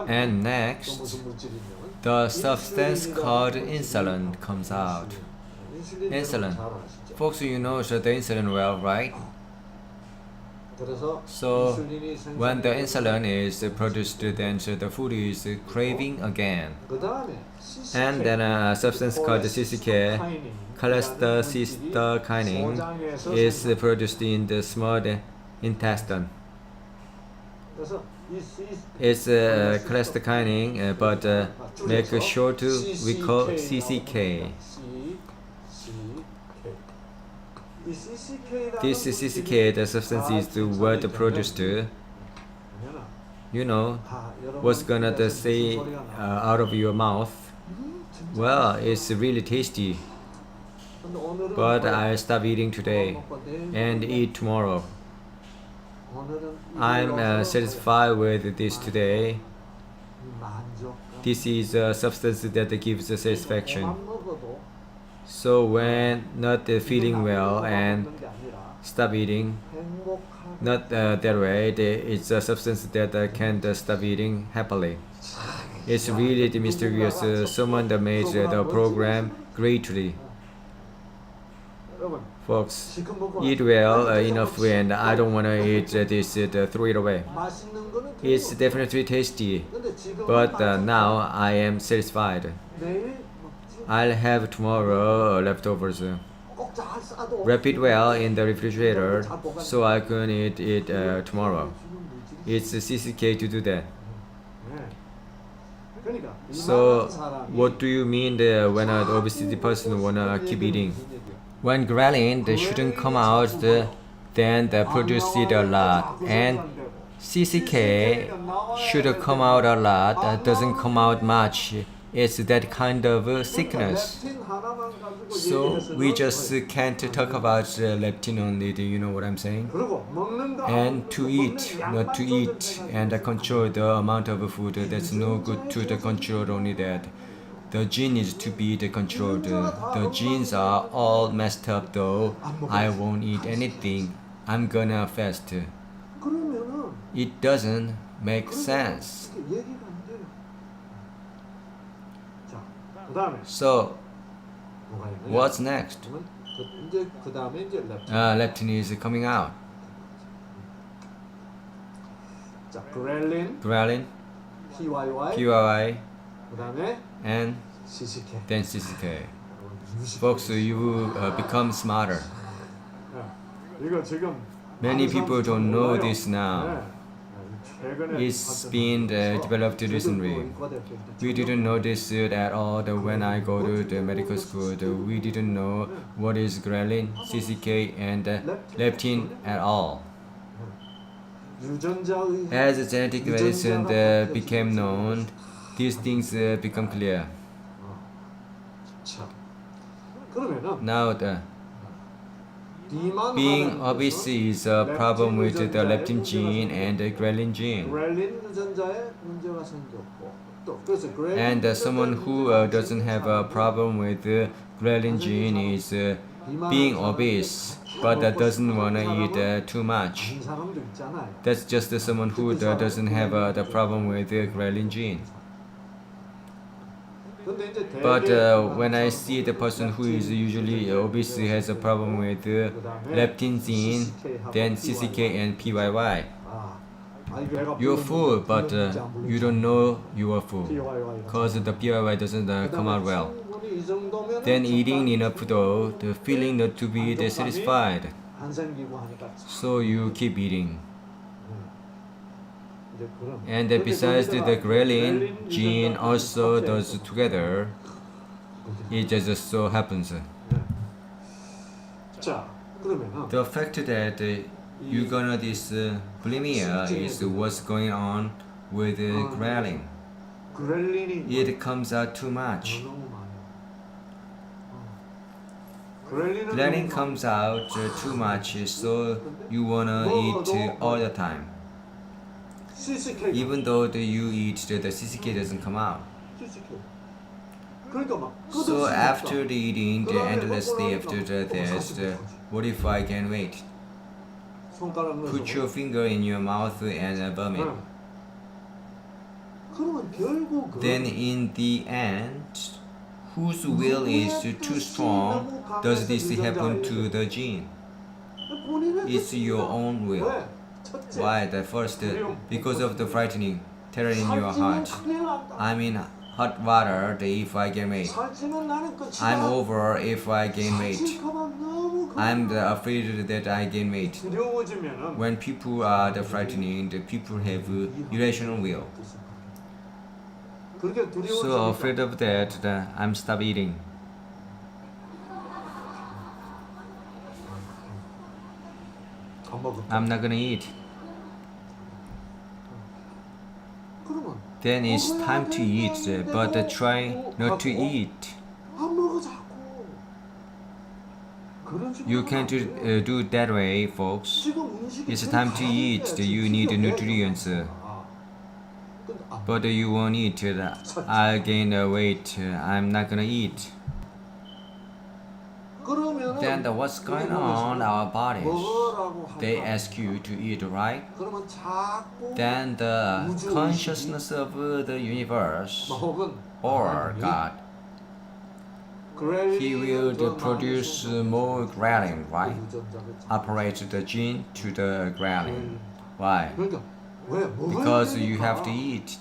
And next, the substance called insulin comes out. Insulin. Folks, you know the insulin well, right? So when the insulin is produced, then the food is craving again. And then a substance called CCK, cholecystokinin, is produced in the small intestine. It's cholecystokinin, but make short, we call CCK. This CCK, the substance is the word produced. You know what's gonna say out of your mouth? Well, it's really tasty, but I'll stop eating today and eat tomorrow. I'm satisfied with this today. This is a substance that gives satisfaction. So when not feeling well and stop eating, not that way, it's a substance that can stop eating happily. It's really mysterious. Someone that made the program greatly. Folks, eat well enough, and I don't want to eat this, throw it away. It's definitely tasty, but now I am satisfied. I'll have tomorrow leftovers. Wrap it well in the refrigerator so I can eat it tomorrow. It's CCK to do that. So, what do you mean when an obesity person wanna keep eating? When ghrelin shouldn't come out, then they produce it a lot, and CCK should come out a lot, doesn't come out much. It's that kind of sickness. So we just can't talk about leptin only, do you know what I'm saying? And to eat, not to eat, and control the amount of food, that's no good to the control, only that. The gene is to be controlled. The genes are all messed up though. I won't eat anything. I'm gonna fast. It doesn't make sense. So, what's next? Leptin is coming out. Ghrelin, PYY, and then CCK. Folks, you will become smarter. Many people don't know this now. It's been developed recently. We didn't know this at all when I go to the medical school. We didn't know what is ghrelin, CCK, and leptin at all. As genetic medicine became known, these things become clear. Now, being obese is a problem with the leptin gene and the ghrelin gene. And someone who doesn't have a problem with the ghrelin gene is being obese, but doesn't want to eat too much. That's just someone who doesn't have the problem with the ghrelin gene. But when I see the person who is usually obese has a problem with leptin gene, then CCK and PYY. You're full, but you don't know you are full, cause the PYY doesn't come out well. Then eating enough though, the feeling not to be satisfied, so you keep eating. And besides the ghrelin gene also does together, it just so happens. The fact that you gonna this bulimia is what's going on with ghrelin. It comes out too much. Ghrelin comes out too much, so you wanna eat all the time. Even though you eat, the CCK doesn't come out. So after the eating, the endlessly after that, what if I gain weight? Put your finger in your mouth and vomit. then in the end, whose will is too strong does this happen to the gene? It's your own will. Why? The first, because of the frightening terror in your heart. I'm in hot water if I gain weight. I'm over if I gain weight. I'm afraid that I gain weight. When people are frightening, the people have irrational will. So afraid of that, I'm stop eating. I'm not gonna eat. Then it's time to eat, but try not to eat. You can't do it that way, folks. It's time to eat. You need nutrients. But you won't eat. I'll gain weight. I'm not gonna eat. Then what's going on in our bodies? They ask you to eat, right? Then the consciousness of the universe or God, He will produce more ghrelin, right? Operate the gene to the ghrelin. Why? Because you have to eat.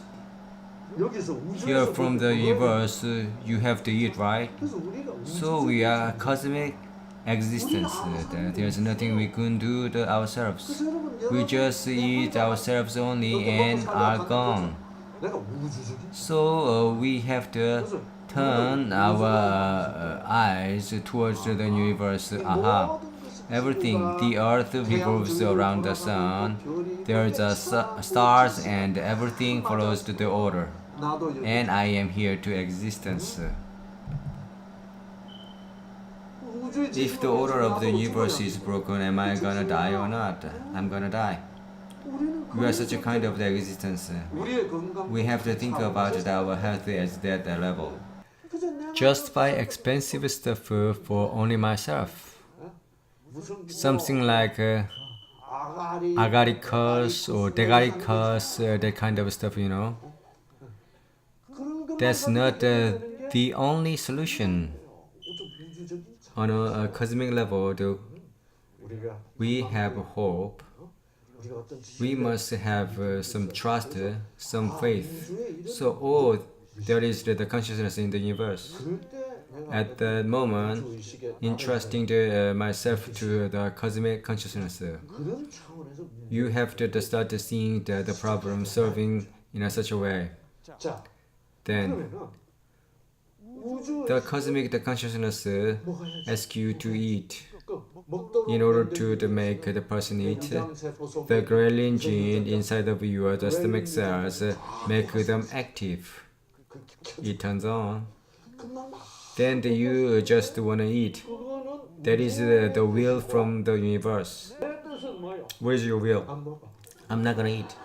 Here from the universe, you have to eat, right? So we are cosmic existence. There's nothing we can do ourselves. We just eat ourselves only and are gone. So we have to turn our eyes towards the universe. Aha! Everything, the earth revolves around the sun. There's stars and everything follows the order. And I am here to existence. If the order of the universe is broken, am I gonna die or not? I'm gonna die. We are such a kind of existence. We have to think about our health at that level. Just buy expensive stuff for only myself. Something like agaricus or degaricus, that kind of stuff, you know. That's not the only solution. On a cosmic level, we have hope. We must have some trust, some faith. So, there is the consciousness in the universe. At that moment, entrusting myself to the cosmic consciousness, you have to start seeing the problem solving in such a way. Then, the cosmic consciousness asks you to eat. In order to make the person eat, the ghrelin gene inside of your stomach cells make them active. It turns on. Then you just wanna eat. That is the will from the universe. What is your will? I'm not gonna eat.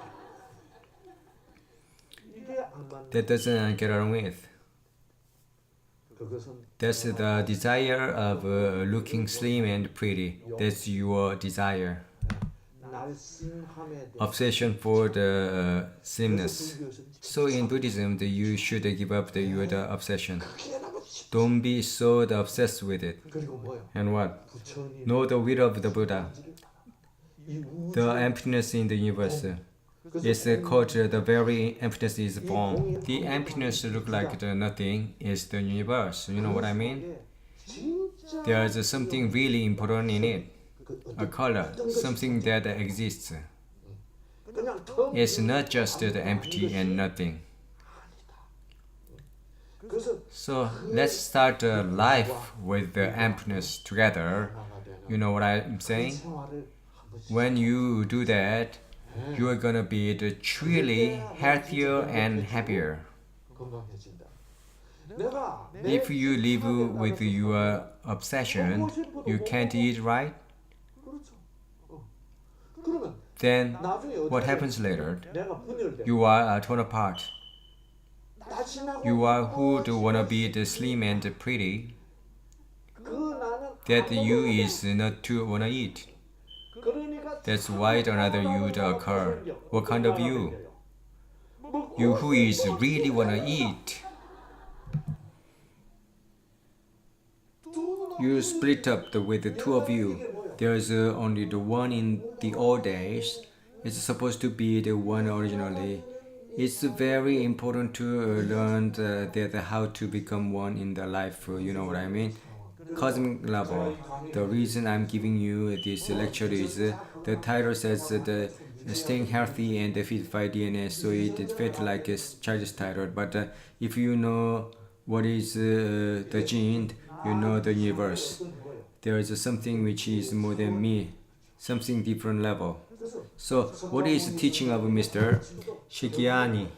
That doesn't get along with. That's the desire of looking slim and pretty. That's your desire. Obsession for the slimness. So in Buddhism, you should give up your obsession. Don't be so obsessed with it. And what? Know the will of the Buddha. The emptiness in the universe. It's called the very emptiness is form. The emptiness look like the nothing is the universe. You know what I mean? There's something really important in it. A color, something that exists. It's not just the empty and nothing. So let's start life with the emptiness together. You know what I'm saying? When you do that, you are gonna be truly healthier and happier. If you live with your obsession, you can't eat right. Then what happens later? You are torn apart. You are who do wanna be the slim and pretty. That you is not to wanna eat. That's why another you occur. What kind of you? You who is really wanna eat. You split up with the two of you. There's only the one in the old days. It's supposed to be the one originally. It's very important to learn that how to become one in the life. You know what I mean? Cosmic level. The reason I'm giving you this lecture is the title says the staying healthy and fit by DNA, so it felt like a child's title. But if you know what is the gene, you know the universe. There is something which is more than me, something different level. So, what is the teaching of Mr. Shikiani?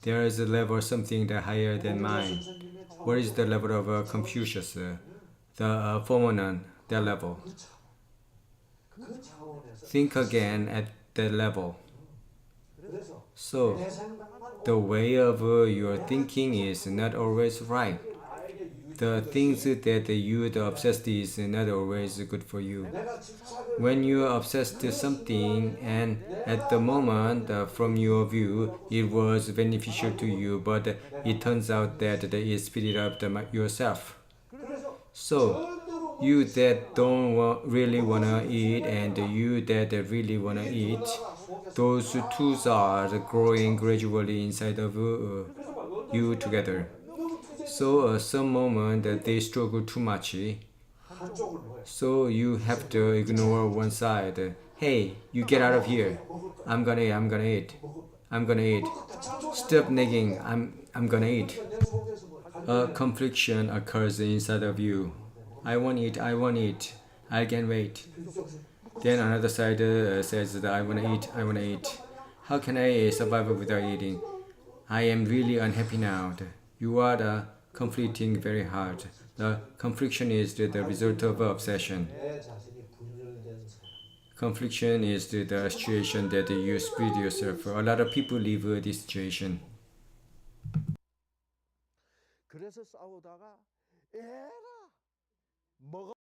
There is a level something that higher than mine. What is the level of Confucius? The phenomenon, that level. Think again at that level. So, the way of your thinking is not always right. The things that you obsessed is not always good for you. When you are obsessed to something and at the moment from your view it was beneficial to you, but it turns out that it speeded up yourself. So you that don't really wanna eat and you that really wanna eat, those two are growing gradually inside of you together. So some moment they struggle too much. So you have to ignore one side. Hey, you get out of here. I'm gonna eat. I'm gonna eat. Stop nagging. I'm gonna eat. A confliction occurs inside of you. I want it. I can wait. Then another side says that I wanna eat. How can I survive without eating? I am really unhappy now. You are conflicting very hard. The confliction is the result of obsession. Confliction is the situation that you split yourself. A lot of people live this situation.